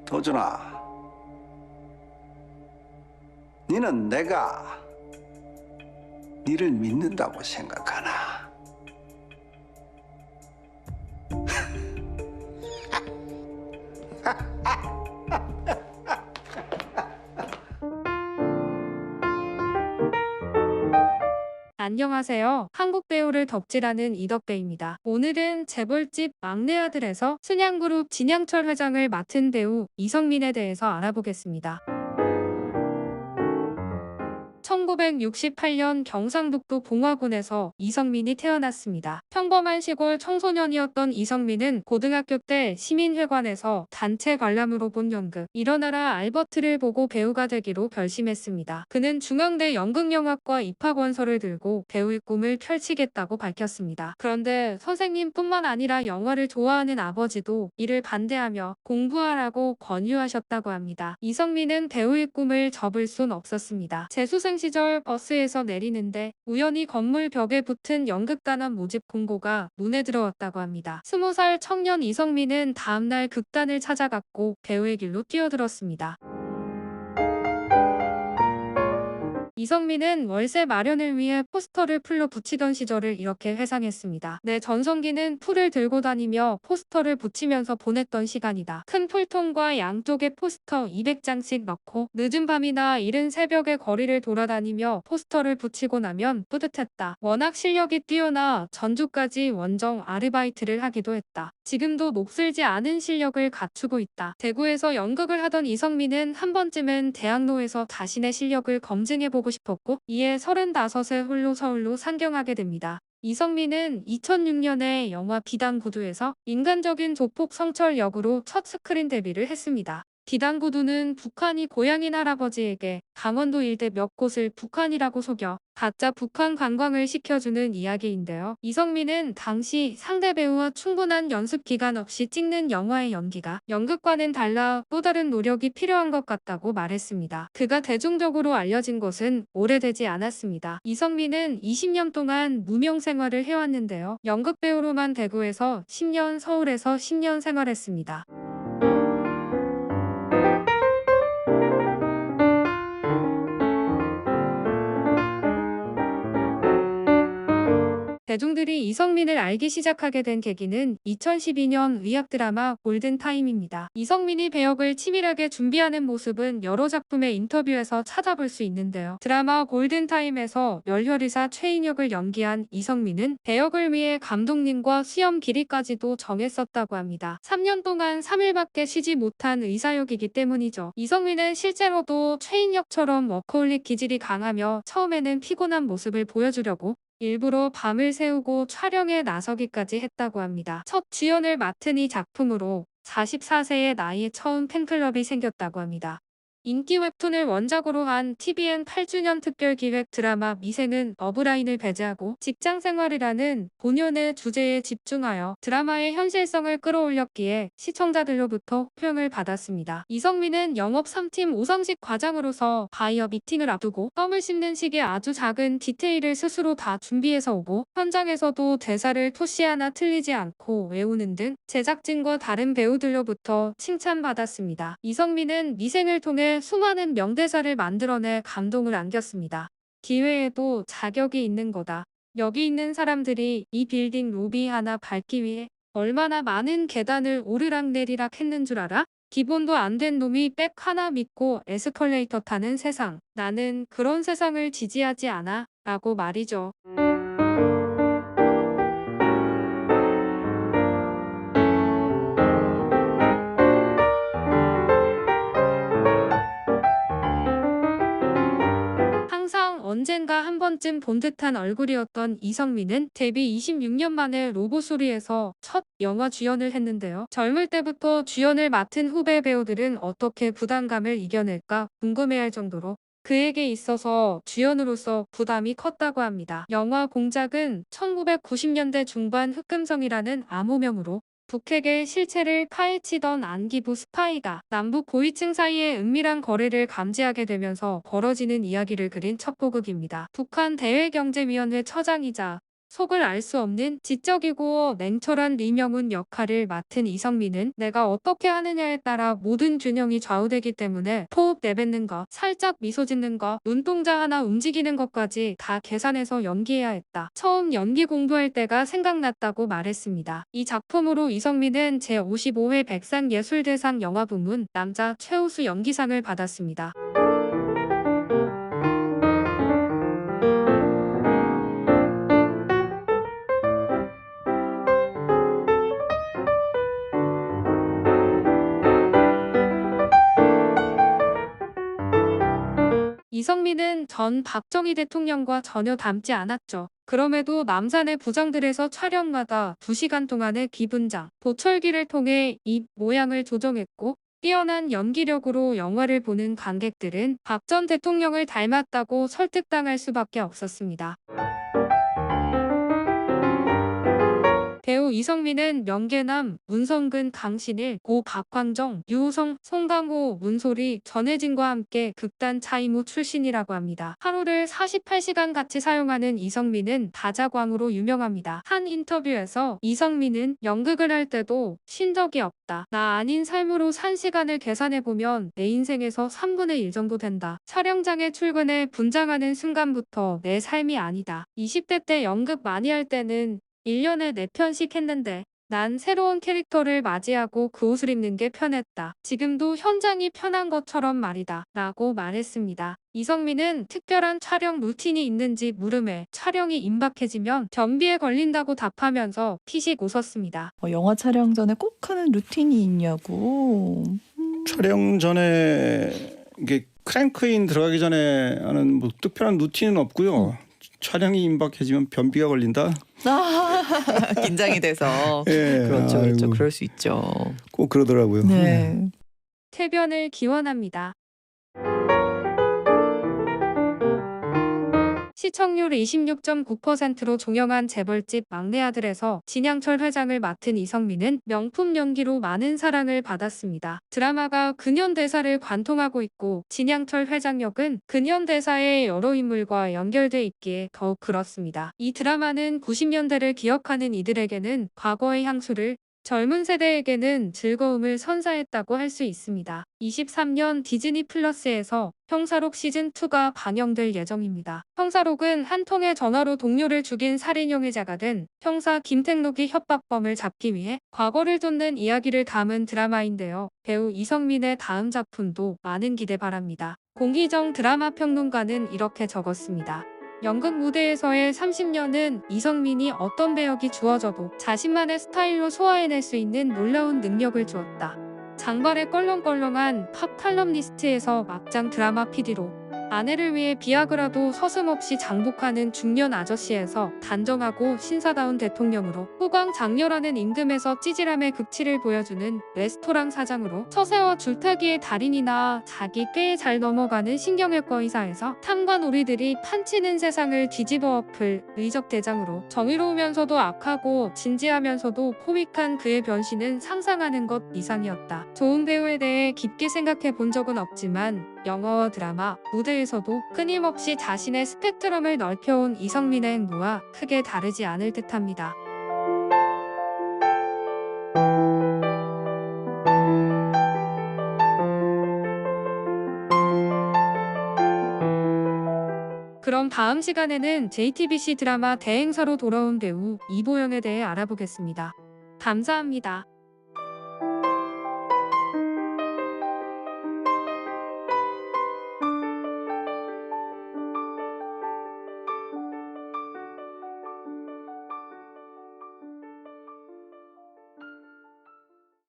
도준아, 니는 내가 니를 믿는다고 생각하나? 안녕하세요. 한국 배우를 덕질하는 이덕배입니다. 오늘은 재벌집 막내 아들에서 순양그룹 진양철 회장을 맡은 배우 이성민에 대해서 알아보겠습니다. 1968년 경상북도 봉화군에서 이성민이 태어났습니다. 평범한 시골 청소년이었던 이성민은 고등학교 때 시민회관에서 단체 관람으로 본 연극 일어나라 알버트를 보고 배우가 되기로 결심했습니다. 그는 중앙대 연극영화과 입학원서를 들고 배우의 꿈을 펼치겠다고 밝혔습니다. 그런데 선생님뿐만 아니라 영화를 좋아하는 아버지도 이를 반대하며 공부하라고 권유하셨다고 합니다. 이성민은 배우의 꿈을 접을 순 없었습니다. 재수생 시절 버스에서 내리는데 우연히 건물 벽에 붙은 연극단원 모집 공고가 눈에 들어왔다고 합니다. 20살 청년 이성민은 다음날 극단을 찾아갔고 배우의 길로 뛰어들었습니다. 이성민은 월세 마련을 위해 포스터를 풀로 붙이던 시절을 이렇게 회상했습니다. 내 전성기는 풀을 들고 다니며 포스터를 붙이면서 보냈던 시간이다. 큰 풀통과 양쪽에 포스터 200장씩 넣고 늦은 밤이나 이른 새벽에 거리를 돌아다니며 포스터를 붙이고 나면 뿌듯했다. 워낙 실력이 뛰어나 전주까지 원정 아르바이트를 하기도 했다. 지금도 녹슬지 않은 실력을 갖추고 있다. 대구에서 연극을 하던 이성민은 한 번쯤은 대학로에서 자신의 실력을 검증해보고 싶었고 이에 35세 홀로 서울로 상경하게 됩니다. 이성민은 2006년에 영화 비단구두에서 인간적인 조폭 성철 역으로 첫 스크린 데뷔를 했습니다. 비단구두는 북한이 고향인 할아버지에게 강원도 일대 몇 곳을 북한이라고 속여 가짜 북한 관광을 시켜주는 이야기인데요. 이성민은 당시 상대 배우와 충분한 연습 기간 없이 찍는 영화의 연기가 연극과는 달라 또 다른 노력이 필요한 것 같다고 말했습니다. 그가 대중적으로 알려진 것은 오래되지 않았습니다. 이성민은 20년 동안 무명 생활을 해왔는데요. 연극 배우로만 대구에서 10년, 서울에서 10년 생활했습니다. 대중들이 이성민을 알기 시작하게 된 계기는 2012년 의학 드라마 골든타임입니다. 이성민이 배역을 치밀하게 준비하는 모습은 여러 작품의 인터뷰에서 찾아볼 수 있는데요. 드라마 골든타임에서 멸혈의사 최인혁을 연기한 이성민은 배역을 위해 감독님과 수염 길이까지도 정했었다고 합니다. 3년 동안 3일밖에 쉬지 못한 의사역이기 때문이죠. 이성민은 실제로도 최인혁처럼 워커홀릭 기질이 강하며 처음에는 피곤한 모습을 보여주려고 일부러 밤을 새우고 촬영에 나서기까지 했다고 합니다. 첫 주연을 맡은 이 작품으로 44세의 나이에 처음 팬클럽이 생겼다고 합니다. 인기 웹툰을 원작으로 한 TVN 8주년 특별기획 드라마 미생은 러브라인을 배제하고 직장생활이라는 본연의 주제에 집중하여 드라마의 현실성을 끌어올렸기에 시청자들로부터 호평을 받았습니다. 이성민은 영업 3팀 오성식 과장으로서 바이어 미팅을 앞두고 껌을 씹는 식의 아주 작은 디테일을 스스로 다 준비해서 오고 현장에서도 대사를 토시 하나 틀리지 않고 외우는 등 제작진과 다른 배우들로부터 칭찬받았습니다. 이성민은 미생을 통해 수많은 명대사를 만들어내 감동을 안겼습니다. 기회에도 자격이 있는 거다. 여기 있는 사람들이 이 빌딩 로비 하나 밟기 위해 얼마나 많은 계단을 오르락내리락 했는 줄 알아? 기본도 안 된 놈이 백 하나 믿고 에스컬레이터 타는 세상. 나는 그런 세상을 지지하지 않아. 라고 말이죠. 항상 언젠가 한 번쯤 본 듯한 얼굴이었던 이성민은 데뷔 26년 만에 로보소리에서 첫 영화 주연을 했는데요. 젊을 때부터 주연을 맡은 후배 배우들은 어떻게 부담감을 이겨낼까 궁금해할 정도로 그에게 있어서 주연으로서 부담이 컸다고 합니다. 영화 공작은 1990년대 중반 흑금성이라는 암호명으로 북핵의 실체를 파헤치던 안기부 스파이가 남북 고위층 사이의 은밀한 거래를 감지하게 되면서 벌어지는 이야기를 그린 첩보극입니다. 북한 대외경제위원회 처장이자 속을 알 수 없는 지적이고 냉철한 리명훈 역할을 맡은 이성민은 내가 어떻게 하느냐에 따라 모든 균형이 좌우되기 때문에 호흡 내뱉는 것, 살짝 미소 짓는 것, 눈동자 하나 움직이는 것까지 다 계산해서 연기해야 했다. 처음 연기 공부할 때가 생각났다고 말했습니다. 이 작품으로 이성민은 제55회 백상예술대상 영화부문 남자 최우수 연기상을 받았습니다. 이성민은 전 박정희 대통령과 전혀 닮지 않았죠. 그럼에도 남산의 부장들에서 촬영마다 2시간 동안의 기분장, 보철기를 통해 입 모양을 조정했고 뛰어난 연기력으로 영화를 보는 관객들은 박 전 대통령을 닮았다고 설득당할 수밖에 없었습니다. 배우 이성민은 명계남, 문성근, 강신일, 고 박광정, 유호성, 송강호, 문소리, 전혜진과 함께 극단 차이무 출신이라고 합니다. 하루를 48시간 같이 사용하는 이성민은 다자광으로 유명합니다. 한 인터뷰에서 이성민은 연극을 할 때도 쉰 적이 없다. 나 아닌 삶으로 산 시간을 계산해보면 내 인생에서 3분의 1 정도 된다. 촬영장에 출근해 분장하는 순간부터 내 삶이 아니다. 20대 때 연극 많이 할 때는 1년에 4편씩 했는데 난 새로운 캐릭터를 맞이하고 그 옷을 입는 게 편했다. 지금도 현장이 편한 것처럼 말이다. 라고 말했습니다. 이성민은 특별한 촬영 루틴이 있는지 물음에 촬영이 임박해지면 변비에 걸린다고 답하면서 피식 웃었습니다. 영화 촬영 전에 꼭 하는 루틴이 있냐고. 촬영 전에 이게 크랭크인 들어가기 전에 하는 뭐 특별한 루틴은 없고요. 촬영이 임박해지면 변비가 걸린다. 긴장이 돼서. 예, 그렇죠, 그렇죠. 아이고, 그럴 수 있죠. 꼭 그러더라고요. 네. 퇴변을 기원합니다. 시청률 26.9%로 종영한 재벌집 막내 아들에서 진양철 회장을 맡은 이성민은 명품 연기로 많은 사랑을 받았습니다. 드라마가 근현대사를 관통하고 있고 진양철 회장 역은 근현대사의 여러 인물과 연결돼 있기에 더욱 그렇습니다. 이 드라마는 90년대를 기억하는 이들에게는 과거의 향수를, 젊은 세대에게는 즐거움을 선사했다고 할 수 있습니다. 23년 디즈니 플러스에서 형사록 시즌2가 방영될 예정입니다. 형사록은 한 통의 전화로 동료를 죽인 살인 용의자가 된 형사 김택록이 협박범을 잡기 위해 과거를 쫓는 이야기를 담은 드라마인데요. 배우 이성민의 다음 작품도 많은 기대 바랍니다. 공기정 드라마 평론가는 이렇게 적었습니다. 연극 무대에서의 30년은 이성민이 어떤 배역이 주어져도 자신만의 스타일로 소화해낼 수 있는 놀라운 능력을 주었다. 장발의 껄렁껄렁한 팝 칼럼니스트에서 막장 드라마 PD로 아내를 위해 비아그라도 서슴없이 장복하는 중년 아저씨에서 단정하고 신사다운 대통령으로 후광 장렬하는 임금에서 찌질함의 극치를 보여주는 레스토랑 사장으로 처세와 줄타기의 달인이나 자기 꾀에 잘 넘어가는 신경외과 의사에서 탐관 우리들이 판치는 세상을 뒤집어 엎을 의적 대장으로 정의로우면서도 악하고 진지하면서도 코믹한 그의 변신은 상상하는 것 이상이었다. 좋은 배우에 대해 깊게 생각해 본 적은 없지만 영화와 드라마, 무대에서도 끊임없이 자신의 스펙트럼을 넓혀온 이성민의 행보와 크게 다르지 않을 듯합니다. 그럼 다음 시간에는 JTBC 드라마 대행사로 돌아온 배우 이보영에 대해 알아보겠습니다. 감사합니다.